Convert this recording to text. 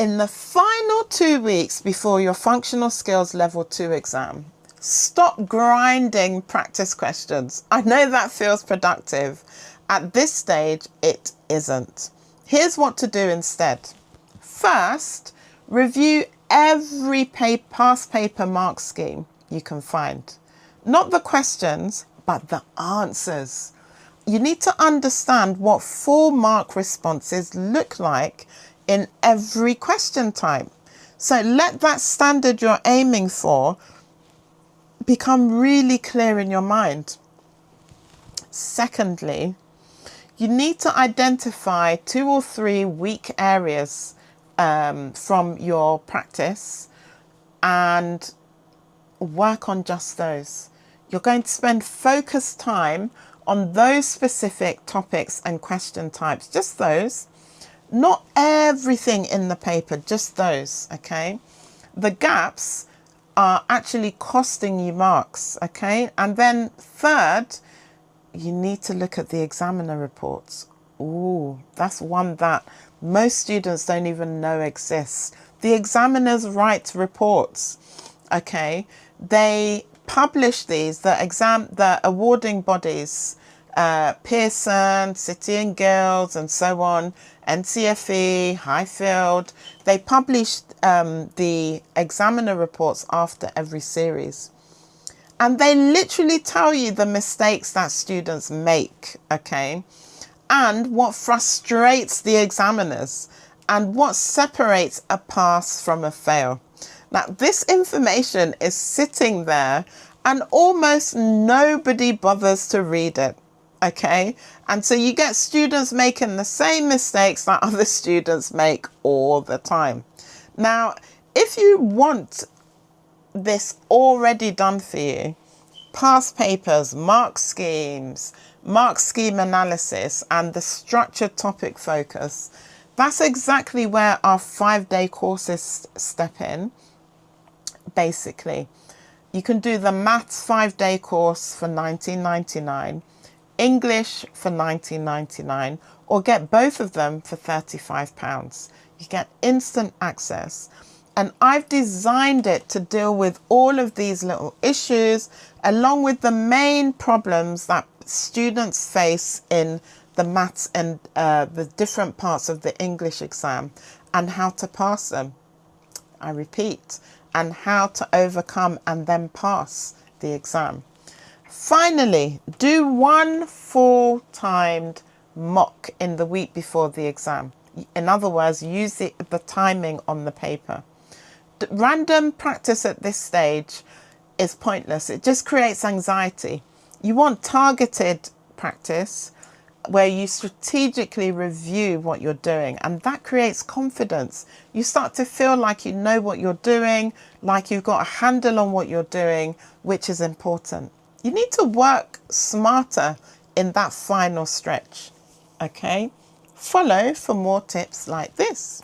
In the final 2 weeks before your functional skills level 2 exam, stop grinding practice questions. I know that feels productive. At this stage, it isn't. Here's what to do instead. First, review every past paper mark scheme you can find. Not the questions, but the answers. You need to understand what 4-mark responses look like in every question type. So let that standard you're aiming for become really clear in your mind. Secondly, you need to identify 2 or 3 weak areas from your practice and work on just those. You're going to spend focused time on those specific topics and question types, just those. Not everything in the paper, just those, okay? The gaps are actually costing you marks, okay? And then third, you need to look at the examiner reports. Ooh, that's one that most students don't even know exists. The examiners write reports, okay? They publish these, the awarding bodies, Pearson, City and Guilds and so on, NCFE, Highfield, they publish the examiner reports after every series. And they literally tell you the mistakes that students make, okay? And what frustrates the examiners and what separates a pass from a fail. Now, this information is sitting there and almost nobody bothers to read it, okay? And so you get students making the same mistakes that other students make all the time. Now, if you want this already done for you, past papers, mark schemes, mark scheme analysis, and the structured topic focus, that's exactly where our 5-day courses step in, basically. You can do the maths 5-day course for $19.99, English for $19.99, or get both of them for £35. You get instant access. And I've designed it to deal with all of these little issues, along with the main problems that students face in the maths and the different parts of the English exam, and how to pass them. I repeat, and how to overcome and then pass the exam. Finally, do one full-timed mock in the week before the exam. In other words, use the timing on the paper. Random practice at this stage is pointless. It just creates anxiety. You want targeted practice where you strategically review what you're doing, and that creates confidence. You start to feel like you know what you're doing, like you've got a handle on what you're doing, which is important. You need to work smarter in that final stretch, okay? Follow for more tips like this.